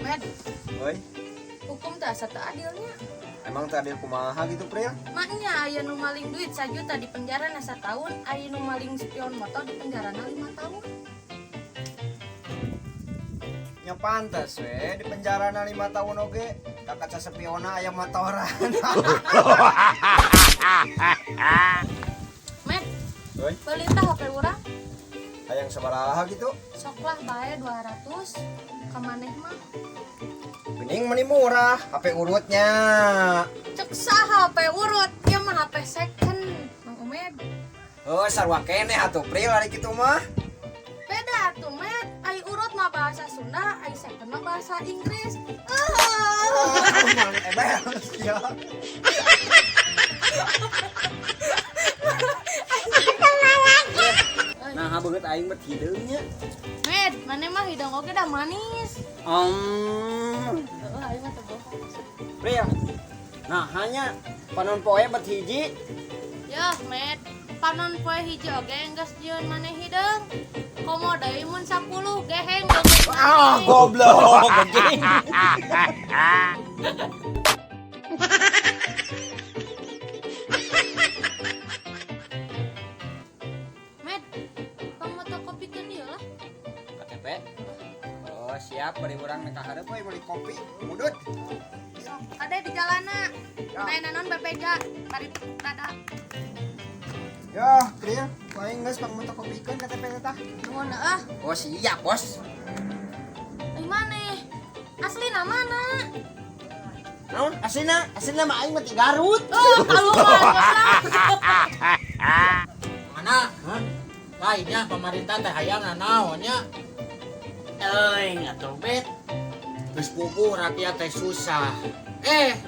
Med, Oi, hukum tak asa teu adilnya. emang tadi kumaha gitu, Pril? Maknya aya nu maling duit 1 juta di penjara na 1 tahun, aya nu maling spion motor di penjara na 5 tahun. Nya pantes we di penjara na 5 tahun oge. Da kaca sepiona aya motoran. Med, Oi, beli tah HP urang. hayang sabaraha gitu? Soklah bae 200. Ka maneh mah Bening meni murah, HP urutnya. cek saha HP urut, ieu mah HP second. Mang Umed, Oh, sarua keneh atuh Pril ari kitu mah. beda tuh Med. Ai urut mah bahasa Sunda, ai second mah bahasa Inggris. Mang ebel sia. Nah, beungeut aing mah hideungnya. Med, maneh mah hidung oge dah manis. Heeh, aing mah teu bohong. Pril. Nah, hanya panon poe bet hiji. Yah, Med, panon poe hiji oge enggeus jieun maneh hideung. Komo deui mun 10 geheng beungeut. Goblok, anjing. Med, pamotokopikeun ieu lah. KTP. Oh, siap bari urang nek ka hareup we beli kopi. Mudut. Sok, ade di jalana. Ya. Naon naon bebeja, bari dadak. Ya, Pril, aing geus pamotokopikeun KTP teh. Nuhun eueuh. Oh, siap, Bos. Ai maneh? Aslina mana? Naon? Aslina mah aing mah ti Garut. Oh, kaluar Mana? Lainnya pemerintah teh hayang naonnya. Atuh bet. Geus pupuh rakyat teh susah.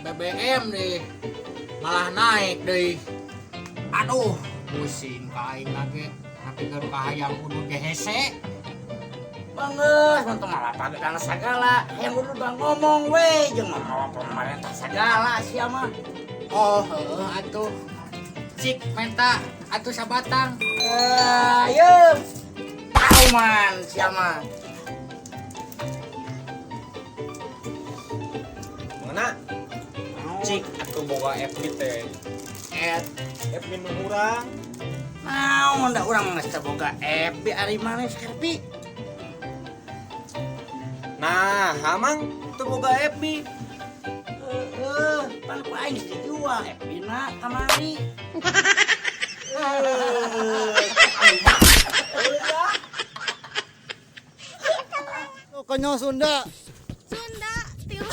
BBM deh malah naik deh. Aduh, pusing ka aing lagi. Tapi keur kahayang kudu gehese. Banget, mantu malah pagedang segala. Yang udah ngomong we, jeung malah pemerintah segala sia mah. Oh, heueuh atuh. Cik menta atuh sabatang. Ayo. Auman sia mah. Mana? Cik atuh boga FB teh. FB nu urang. Naon da urang geus teu boga FB ari maneh Skarpi. Nah, hamang teu boga FB. Pan ku aing geus dijual FB-na kamari. Konyol Sunda. Sunda, tilu.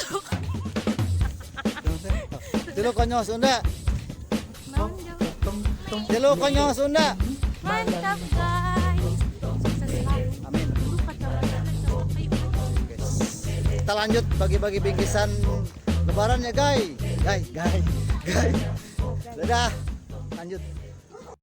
Tilu konyol Sunda. Naon jauh? Tilu konyol Sunda. Mantap guys. Sukses selalu. Amin. Aduh, kacau-kacau. Ayo. Kita lanjut bagi-bagi bingkisan lebaran ya, guys. Guys. Dadah. Lanjut.